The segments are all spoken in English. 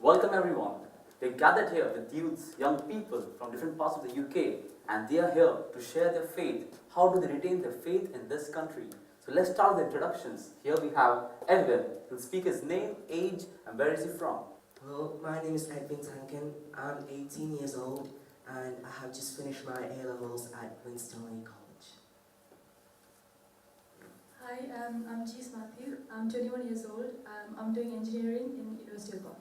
Welcome everyone. We're gathered here with youths, young people from different parts of the UK, and they are here to share their faith. How do they retain their faith in this country? So let's start the introductions. Here we have Edwin. He'll speak his name, age, and where is he from. Hello, my name is Edwin Tankin. I'm 18 years old and I have just finished my A-levels at Winstanley College. Hi, I'm Cheese Matthew. I'm 21 years old. I'm doing engineering in University of Bath.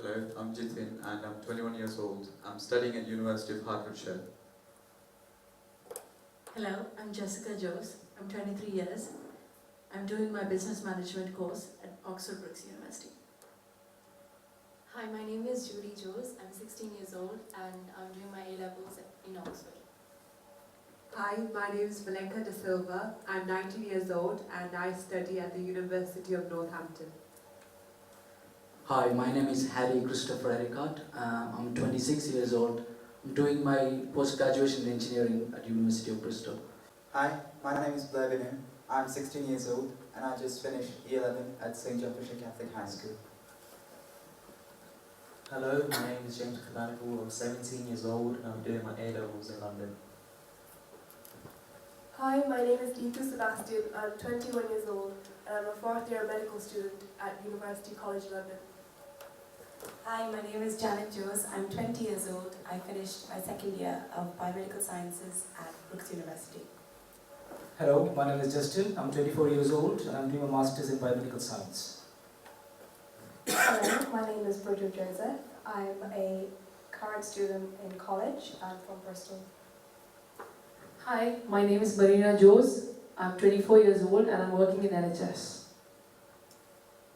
Hello, I'm Jitin and I'm 21 years old. I'm studying at University of Hertfordshire. Hello, I'm Jessica Jose. I'm 23 years. I'm doing my business management course at Oxford Brookes University. Hi, my name is Julie Jose. I'm 16 years old and I'm doing my A-levels in Oxford. Hi, my name is Valenka De Silva. I'm 19 years old and I study at the University of Northampton. Hi, my name is Harry Christopher Ericott. I'm 26 years old. I'm doing my post-graduation in engineering at University of Bristol. Hi, my name is Blair Binu. I'm 16 years old and I just finished Year 11 at St. John Fisher Catholic High School. Hello, my name is James Canonical. I'm 17 years old and I'm doing my A-levels in London. Hi, my name is Eva Sebastian. I'm 21 years old and I'm a fourth year medical student at University College London. Hi, my name is Janet Jose. I'm 20 years old. I finished my second year of Biomedical Sciences at Brookes University. Hello, my name is Justin. I'm 24 years old and I'm doing a Master's in Biomedical Science. Hello, my name is Bridget Joseph. I'm a current student in college. I'm from Bristol. Hi, my name is Marina Jose. I'm 24 years old and I'm working in NHS.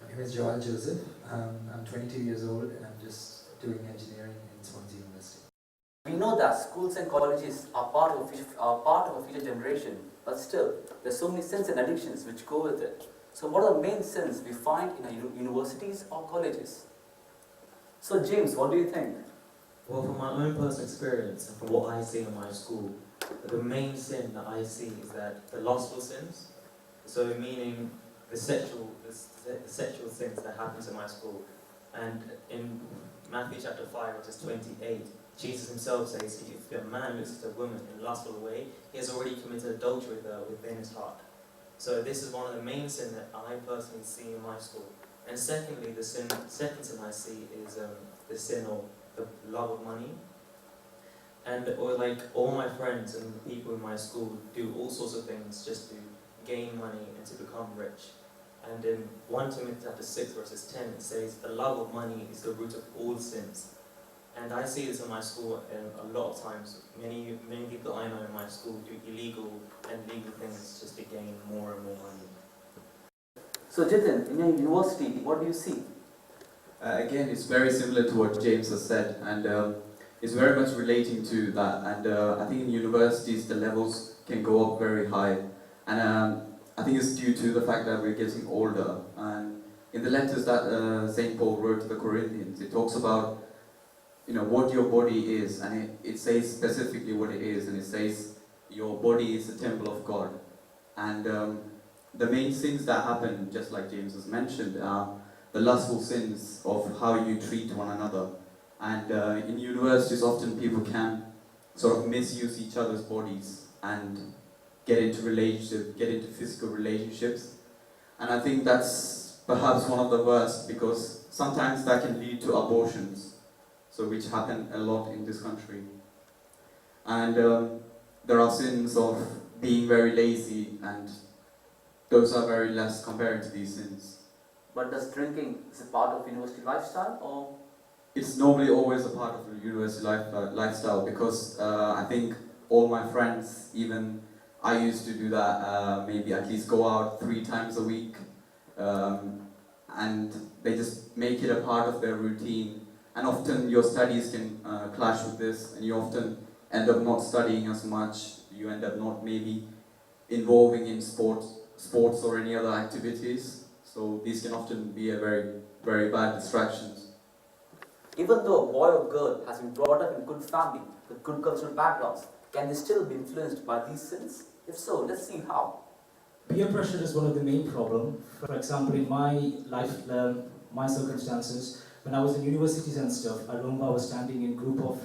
My name is Joel Joseph. I'm 22 years old and I'm just doing engineering in Swansea University. We know that schools and colleges are part of a future generation, but still, there's so many sins and addictions which go with it. So what are the main sins we find in our universities or colleges? So James, what do you think? Well, from my own personal experience and from what I see in my school, the main sin that I see is that the lustful sins, so meaning the sexual sins that happens in my school. And in Matthew chapter 5, verse 28, Jesus himself says, if a man looks at a woman in a lustful way, he has already committed adultery with her within his heart. So this is one of the main sins that I personally see in my school. And secondly, the second sin I see is the sin of the love of money. Or like all my friends and the people in my school do all sorts of things just to gain money and to become rich. And in 1 Timothy chapter 6 verses 10 it says, the love of money is the root of all sins. And I see this in my school and a lot of times. Many people I know in my school do illegal and legal things just to gain more and more money. So Jitin, in your university, what do you see? Again, it's very similar to what James has said, and it's very much relating to that. And I think in universities the levels can go up very high, and I think it's due to the fact that we're getting older. And in the letters that St. Paul wrote to the Corinthians, it talks about what your body is, and it says specifically what it is, and it says your body is the temple of God. And the main sins that happen, just like James has mentioned, are the lustful sins of how you treat one another. And in universities, often people can sort of misuse each other's bodies and get into physical relationships. And I think that's perhaps one of the worst, because sometimes that can lead to abortions, so which happen a lot in this country. And there are sins of being very lazy, and those are very less compared to these sins. But does drinking is a part of university lifestyle, or? It's normally always a part of the university lifestyle, because I think all my friends, even I used to do that, maybe at least go out 3 times a week, and they just make it a part of their routine. And often your studies can clash with this, and you often end up not studying as much, you end up not maybe involving in sports or any other activities. So these can often be a very, very bad distractions. Even though a boy or girl has been brought up in a good family with good cultural backgrounds, can they still be influenced by these sins? If so, let's see how. Peer pressure is one of the main problems. For example, in my my circumstances. When I was in universities and stuff, I remember I was standing in group of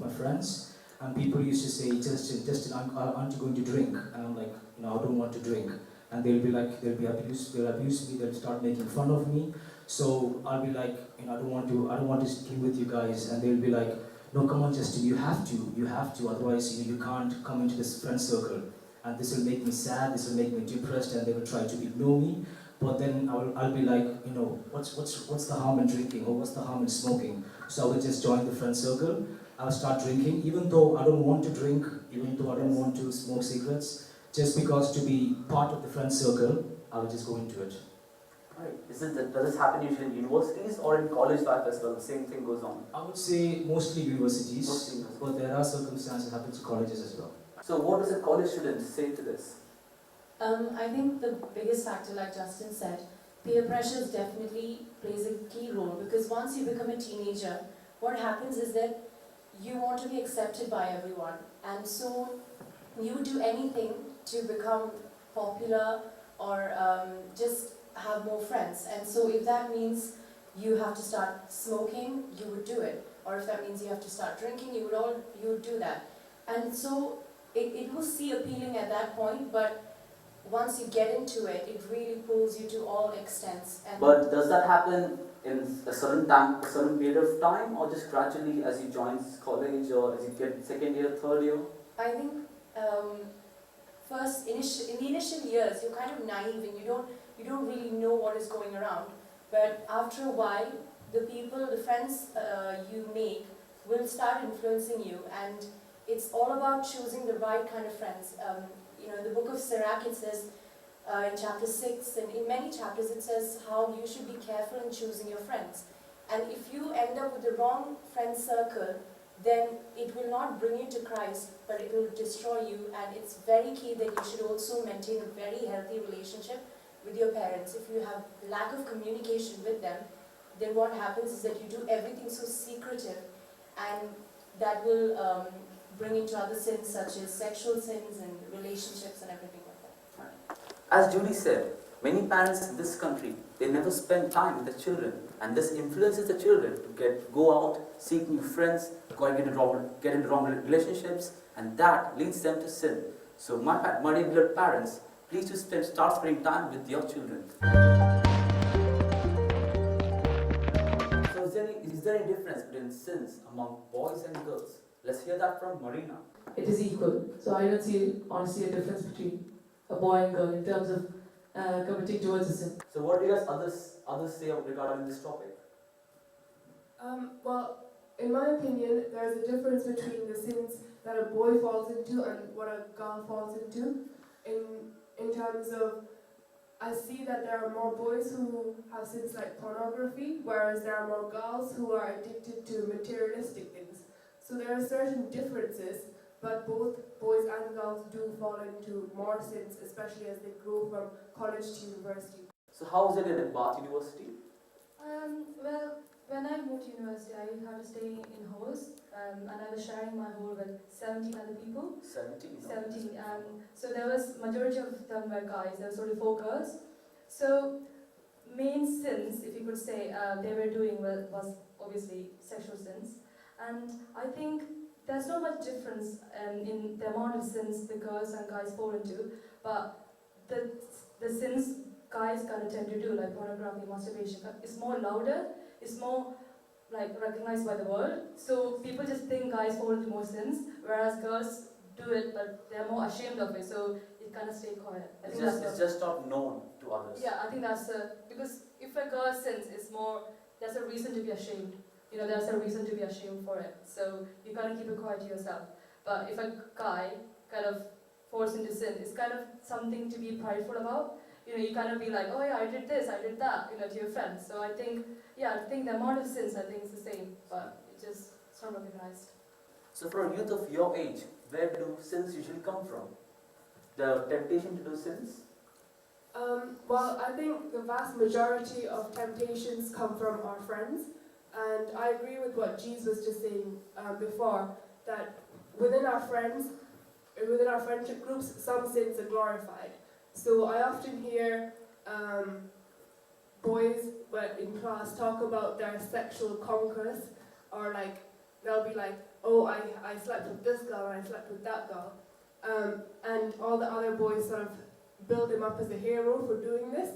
my friends, and people used to say, Justin, aren't you going to drink? And I'm like, I don't want to drink. And they'll abuse me, they'll start making fun of me. So I'll be like, I don't want to drink with you guys. And they'll be like, no, come on, Justin, you have to, otherwise, you can't come into this friend circle. And this will make me sad, this will make me depressed, and they will try to ignore me. But then I'll be like, what's the harm in drinking, or what's the harm in smoking? So I will just join the friend circle. I'll start drinking, even though I don't want to drink, even though I don't want to smoke cigarettes. Just because to be part of the friend circle, I will just go into it. Right. Does this happen usually in universities or in college life as well? The same thing goes on? I would say mostly universities, but there are circumstances that happen to colleges as well. So what does a college student say to this? I think the biggest factor, like Justin said, peer pressure definitely plays a key role, because once you become a teenager, what happens is that you want to be accepted by everyone, and so you would do anything to become popular or just have more friends. And so if that means you have to start smoking, you would do it. Or if that means you have to start drinking, you would do that. And so it will seem appealing at that point, but once you get into it, it really pulls you to all extents. And but does that happen in a certain period of time, or just gradually as you join college, or as you get second year, third year? I think in the initial years, you're kind of naive and you don't really know what is going around. But after a while, the friends you make will start influencing you, and it's all about choosing the right kind of friends. In the book of Sirach, it says in chapter 6, and in many chapters, it says how you should be careful in choosing your friends. And if you end up with the wrong friend circle, then it will not bring you to Christ, but it will destroy you. And it's very key that you should also maintain a very healthy relationship with your parents. If you have lack of communication with them, then what happens is that you do everything so secretive, and that will bring into other sins such as sexual sins and relationships and everything like that. As Judy said, many parents in this country, they never spend time with their children, and this influences the children to go out, seek new friends, get into wrong relationships, and that leads them to sin. So my dear beloved parents, please to start spending time with your children. So is there any difference between sins among boys and girls? Let's hear that from Marina. It is equal. So I don't see, honestly, a difference between a boy and girl in terms of committing towards a sin. So what do you guys others say regarding this topic? Well, in my opinion, there's a difference between the sins that a boy falls into and what a girl falls into. In terms of, I see that there are more boys who have sins like pornography, whereas there are more girls who are addicted to materialistic things. So there are certain differences, but both boys and girls do fall into more sins, especially as they grow from college to university. So how is it at Bath University? Well, when I moved to university, I had to stay in halls, and I was sharing my hall with 17 other people. 17? 17. So there was, majority of them were guys, there were sort of 4 girls. So main sins, if you could say, they were doing was obviously sexual sins. And I think there's not much difference in the amount of sins the girls and guys fall into, but the sins guys kind of tend to do, like pornography, masturbation, is more louder, it's more like recognized by the world. So people just think guys fall into more sins, whereas girls do it, but they're more ashamed of it, so it kind of stay quiet. It's just not known to others. Yeah, I think that's because if a girl sins, it's more, there's a reason to be ashamed. There's a reason to be ashamed for it. So you kind of keep it quiet to yourself. But if a guy kind of falls into sin, it's kind of something to be prideful about. You kind of be like, oh yeah, I did this, I did that, to your friends. So I think the amount of sins, I think, is the same, but it's not recognized. So for a youth of your age, where do sins usually come from? The temptation to do sins? Well, I think the vast majority of temptations come from our friends. And I agree with what Jeez was just saying before, that within our friendship groups, some sins are glorified. So I often hear boys, but in class, talk about their sexual conquest, or like they'll be like, oh, I slept with this girl and I slept with that girl, and all the other boys sort of build him up as a hero for doing this.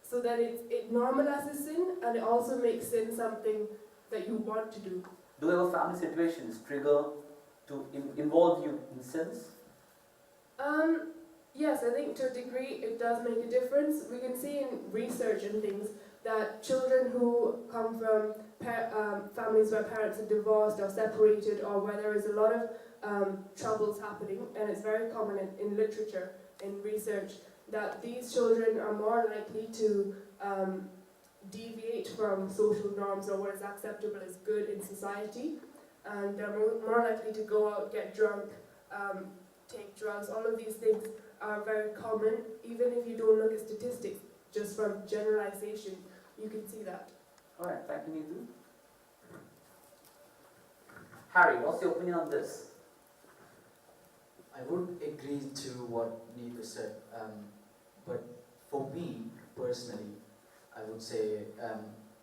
So that it normalizes sin, and it also makes sin something that you want to do. Do ever family situations trigger to involve you in sins? Yes, I think to a degree it does make a difference. We can see in research and things that children who come from families where parents are divorced or separated, or where there is a lot of troubles happening, and it's very common in literature, in research, that these children are more likely to deviate from social norms or what is acceptable as good in society, and they're more likely to go out, get drunk, take drugs. All of these things are very common, even if you don't look at statistics, just from generalization, you can see that. Alright, thank you, Neetu. Harry, what's your opinion on this? I would agree to what Neetu said, but for me personally, I would say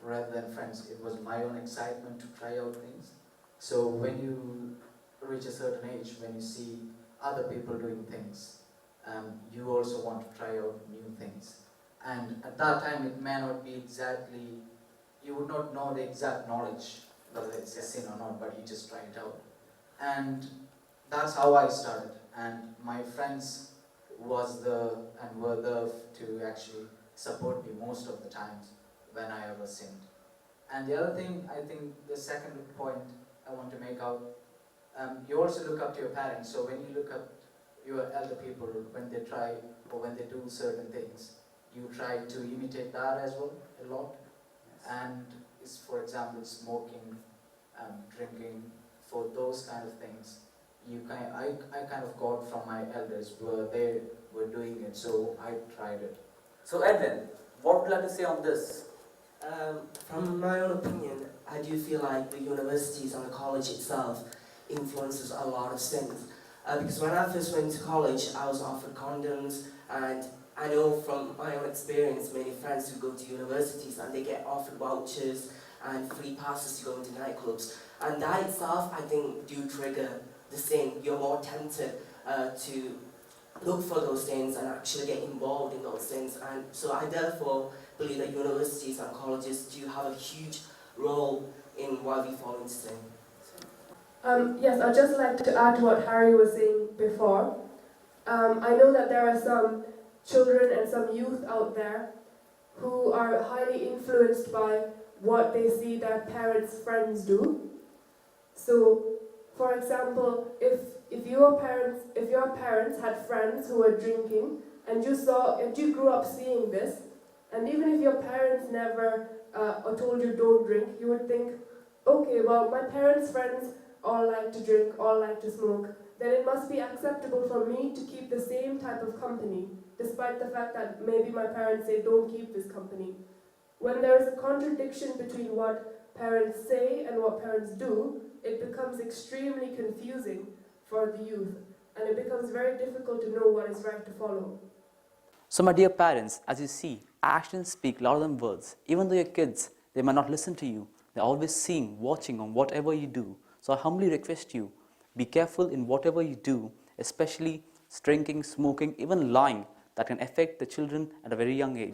rather than friends, it was my own excitement to try out things. So when you reach a certain age, when you see other people doing things, you also want to try out new things. And at that time, it may not be exactly, you would not know the exact knowledge whether it's a sin or not, but you just try it out. And that's how I started. And my friends were there to actually support me most of the times when I ever sinned. And the other thing, I think the second point I want to make out, you also look up to your parents. So when you look up your elder people, when they try or when they do certain things, you try to imitate that as well a lot. Yes. And it's, for example, smoking, drinking, for those kind of things. I kind of got from my elders where they were doing it, so I tried it. So Edwin, what would you like to say on this? From my own opinion, I do feel like the universities and the college itself influences a lot of things. Because when I first went to college, I was offered condoms, and I know from my own experience, many friends who go to universities and they get offered vouchers and free passes to go into nightclubs. And that itself, I think, do trigger the sin. You're more tempted to look for those things and actually get involved in those things. And so I therefore believe that universities and colleges do have a huge role in why we fall into sin. Yes, I'd just like to add to what Harry was saying before. I know that there are some children and some youth out there who are highly influenced by what they see their parents' friends do. So, for example, if your parents had friends who were drinking, and you grew up seeing this, and even if your parents never told you don't drink, you would think, okay, well, my parents' friends all like to drink, all like to smoke, then it must be acceptable for me to keep the same type of company, despite the fact that maybe my parents say don't keep this company. When there is a contradiction between what parents say and what parents do, it becomes extremely confusing for the youth, and it becomes very difficult to know what is right to follow. So my dear parents, as you see, actions speak louder than words. Even though your kids, they might not listen to you, they're always seeing, watching on whatever you do. So I humbly request you, be careful in whatever you do, especially drinking, smoking, even lying, that can affect the children at a very young age.